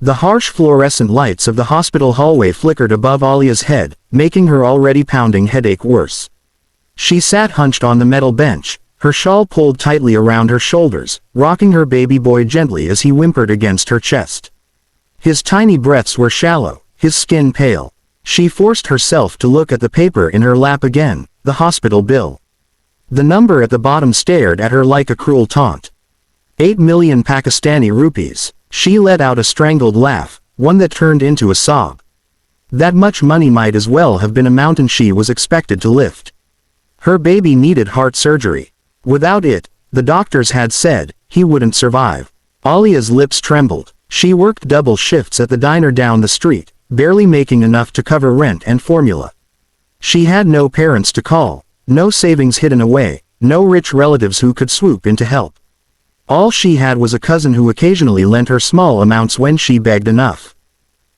The harsh fluorescent lights of the hospital hallway flickered above Alia's head, making her already pounding headache worse. She sat hunched on the metal bench, her shawl pulled tightly around her shoulders, rocking her baby boy gently as he whimpered against her chest. His tiny breaths were shallow, his skin pale. She forced herself to look at the paper in her lap again, the hospital bill. The number at the bottom stared at her like a cruel taunt. 8 million Pakistani rupees. She let out a strangled laugh, one that turned into a sob. That much money might as well have been a mountain she was expected to lift. Her baby needed heart surgery. Without it, the doctors had said, he wouldn't survive. Alia's lips trembled. She worked double shifts at the diner down the street, barely making enough to cover rent and formula. She had no parents to call, no savings hidden away, no rich relatives who could swoop in to help. All she had was a cousin who occasionally lent her small amounts when she begged enough.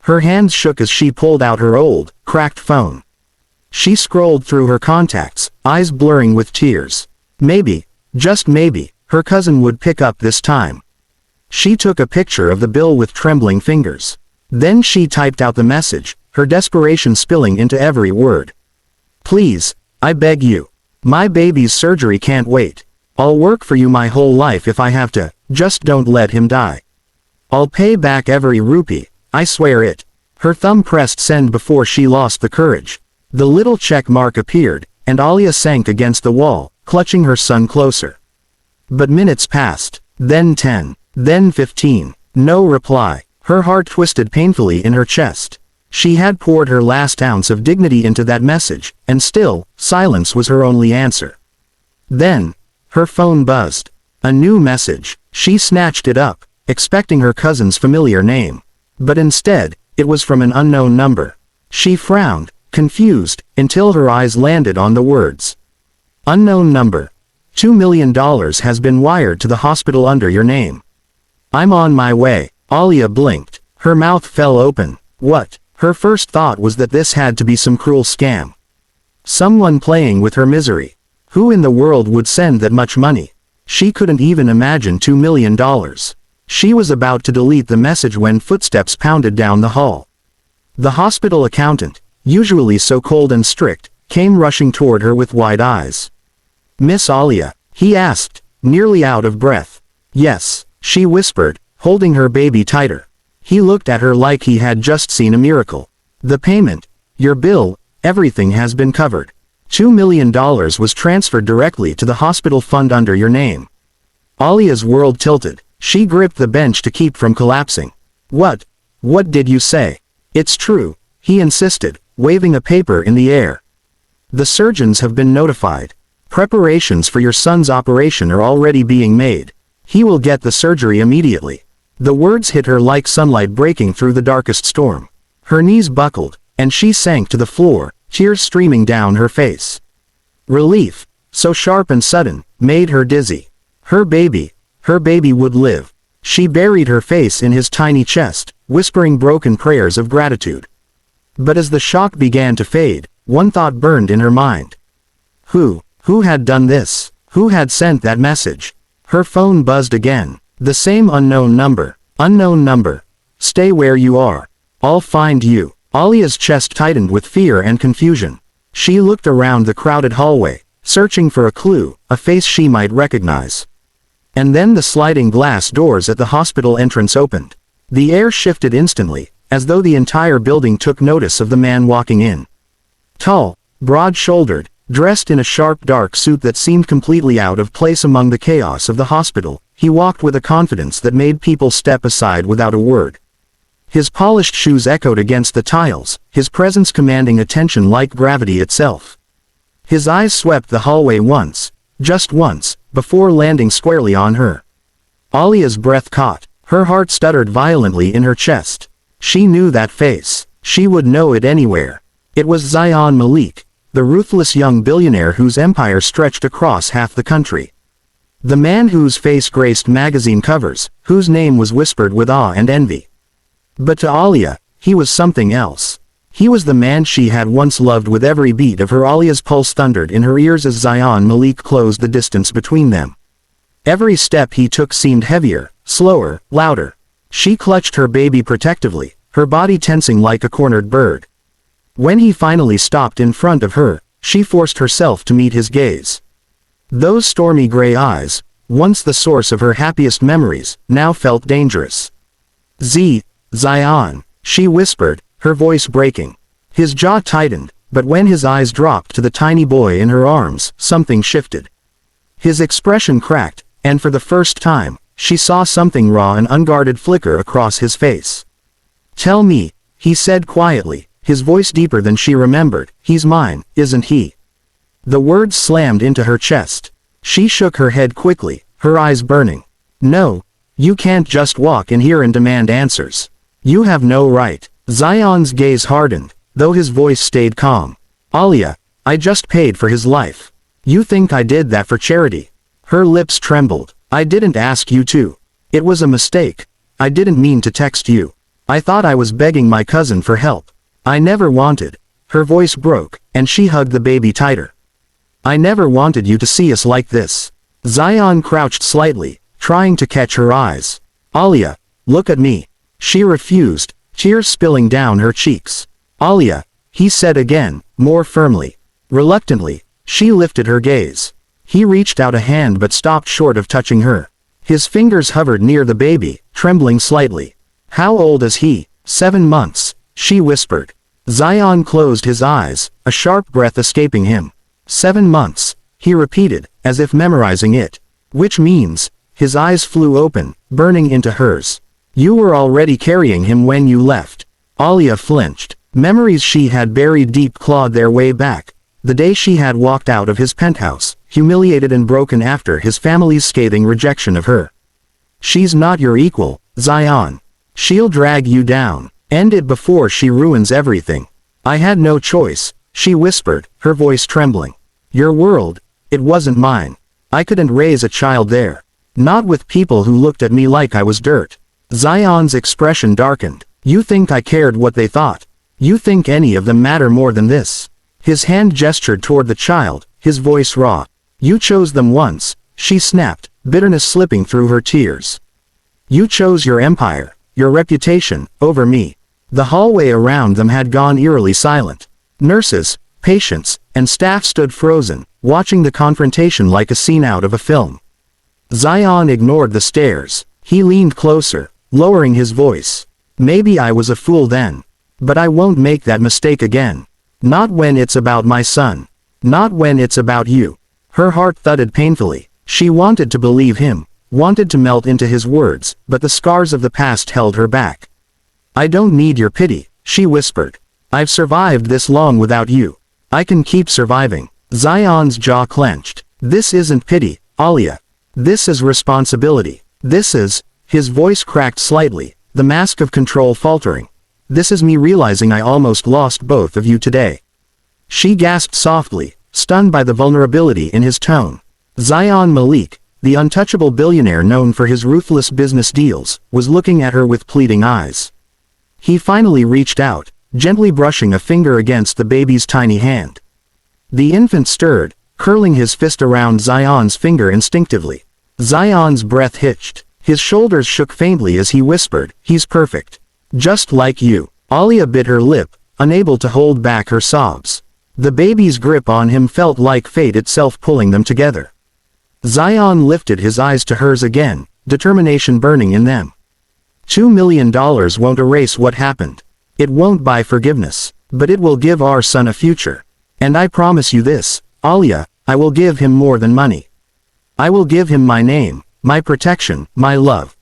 Her hands shook as she pulled out her old, cracked phone. She scrolled through her contacts, eyes blurring with tears. Maybe, just maybe, her cousin would pick up this time. She took a picture of the bill with trembling fingers. Then she typed out the message, her desperation spilling into every word. Please, I beg you. My baby's surgery can't wait. I'll work for you my whole life if I have to, just don't let him die. I'll pay back every rupee, I swear it. Her thumb pressed send before she lost the courage. The little check mark appeared, and Alia sank against the wall, clutching her son closer. But minutes passed, then 10, then 15, no reply. Her heart twisted painfully in her chest. She had poured her last ounce of dignity into that message, and still, silence was her only answer. Then, her phone buzzed. A new message. She snatched it up, expecting her cousin's familiar name. But instead, it was from an unknown number. She frowned, confused, until her eyes landed on the words. Unknown number. $2 million has been wired to the hospital under your name. I'm on my way. Alia blinked. Her mouth fell open. What? Her first thought was that this had to be some cruel scam. Someone playing with her misery. Who in the world would send that much money? She couldn't even imagine $2 million. She was about to delete the message when footsteps pounded down the hall. The hospital accountant, usually so cold and strict, came rushing toward her with wide eyes. Miss Alia, he asked, nearly out of breath. Yes, she whispered, holding her baby tighter. He looked at her like he had just seen a miracle. The payment, your bill, everything has been covered. $2 million was transferred directly to the hospital fund under your name. Alia's world tilted. She gripped the bench to keep from collapsing. What did you say? It's true, he insisted, waving a paper in the air. The surgeons have been notified. Preparations for your son's operation are already being made. He will get the surgery immediately. The words hit her like sunlight breaking through the darkest storm. Her knees buckled, and she sank to the floor, tears streaming down her face. Relief, so sharp and sudden, made her dizzy. Her baby would live. She buried her face in his tiny chest, whispering broken prayers of gratitude. But as the shock began to fade, one thought burned in her mind. Who had done this? Who had sent that message? Her phone buzzed again. The same unknown number. Unknown number. Stay where you are. I'll find you. Alia's chest tightened with fear and confusion. She looked around the crowded hallway, searching for a clue, a face she might recognize. And then the sliding glass doors at the hospital entrance opened. The air shifted instantly, as though the entire building took notice of the man walking in. Tall, broad-shouldered, dressed in a sharp dark suit that seemed completely out of place among the chaos of the hospital, he walked with a confidence that made people step aside without a word. His polished shoes echoed against the tiles, his presence commanding attention like gravity itself. His eyes swept the hallway once, just once, before landing squarely on her. Alia's breath caught. Her heart stuttered violently in her chest. She knew that face. She would know it anywhere. It was Zion Malik, the ruthless young billionaire whose empire stretched across half the country. The man whose face graced magazine covers, whose name was whispered with awe and envy. But to Alia, he was something else. He was the man she had once loved with every beat of her. Alia's pulse thundered in her ears as Zion Malik closed the distance between them. Every step he took seemed heavier, slower, louder. She clutched her baby protectively, her body tensing like a cornered bird. When he finally stopped in front of her, she forced herself to meet his gaze. Those stormy gray eyes, once the source of her happiest memories, now felt dangerous. Zion, she whispered, her voice breaking. His jaw tightened, but when his eyes dropped to the tiny boy in her arms, something shifted. His expression cracked, and for the first time, she saw something raw and unguarded flicker across his face. "Tell me," he said quietly, his voice deeper than she remembered, "he's mine, isn't he?" The words slammed into her chest. She shook her head quickly, her eyes burning. "No, you can't just walk in here and demand answers. You have no right." Zion's gaze hardened, though his voice stayed calm. "Alia, I just paid for his life. You think I did that for charity?" Her lips trembled. "I didn't ask you to. It was a mistake. I didn't mean to text you. I thought I was begging my cousin for help. I never wanted." Her voice broke, and she hugged the baby tighter. "I never wanted you to see us like this." Zion crouched slightly, trying to catch her eyes. "Alia, look at me." She refused, tears spilling down her cheeks. "Alia," he said again, more firmly. Reluctantly, she lifted her gaze. He reached out a hand but stopped short of touching her. His fingers hovered near the baby, trembling slightly. "How old is he?" "7 months," she whispered. Zion closed his eyes, a sharp breath escaping him. 7 months, he repeated, as if memorizing it. "Which means," his eyes flew open, burning into hers. "You were already carrying him when you left." Alia flinched. Memories she had buried deep clawed their way back. The day she had walked out of his penthouse, humiliated and broken after his family's scathing rejection of her. "She's not your equal, Zion. She'll drag you down. End it before she ruins everything." "I had no choice," she whispered, her voice trembling. "Your world, it wasn't mine. I couldn't raise a child there. Not with people who looked at me like I was dirt." Zion's expression darkened. "You think I cared what they thought? You think any of them matter more than this?" His hand gestured toward the child, his voice raw. "You chose them once," she snapped, bitterness slipping through her tears. "You chose your empire, your reputation, over me." The hallway around them had gone eerily silent. Nurses, patients, and staff stood frozen, watching the confrontation like a scene out of a film. Zion ignored the stares. He leaned closer, lowering his voice. "Maybe I was a fool then. But I won't make that mistake again. Not when it's about my son. Not when it's about you." Her heart thudded painfully. She wanted to believe him, wanted to melt into his words, but the scars of the past held her back. "I don't need your pity," she whispered. "I've survived this long without you. I can keep surviving." Zion's jaw clenched. "This isn't pity, Alia. This is responsibility. This is," his voice cracked slightly, the mask of control faltering. "This is me realizing I almost lost both of you today." She gasped softly, stunned by the vulnerability in his tone. Zion Malik, the untouchable billionaire known for his ruthless business deals, was looking at her with pleading eyes. He finally reached out, gently brushing a finger against the baby's tiny hand. The infant stirred, curling his fist around Zion's finger instinctively. Zion's breath hitched. His shoulders shook faintly as he whispered, "He's perfect. Just like you." Alia bit her lip, unable to hold back her sobs. The baby's grip on him felt like fate itself pulling them together. Zion lifted his eyes to hers again, determination burning in them. $2 million won't erase what happened. It won't buy forgiveness, but it will give our son a future. And I promise you this, Alia, I will give him more than money. I will give him my name, my protection, my love.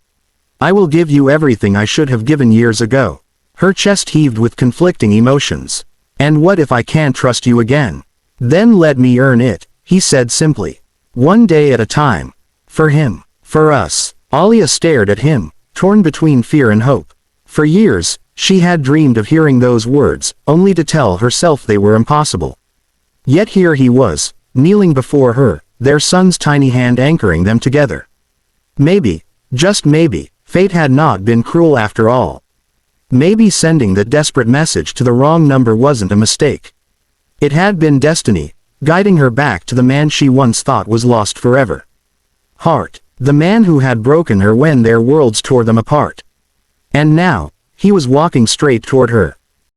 I will give you everything I should have given years ago." Her chest heaved with conflicting emotions. "And what if I can't trust you again? Then let me earn it," he said simply. "One day at a time. For him. For us." Alia stared at him, torn between fear and hope. For years, she had dreamed of hearing those words, only to tell herself they were impossible. Yet here he was, kneeling before her, their son's tiny hand anchoring them together. Maybe, just maybe, fate had not been cruel after all. Maybe sending that desperate message to the wrong number wasn't a mistake. It had been destiny, guiding her back to the man she once thought was lost forever. Heart, the man who had broken her when their worlds tore them apart. And now, he was walking straight toward her.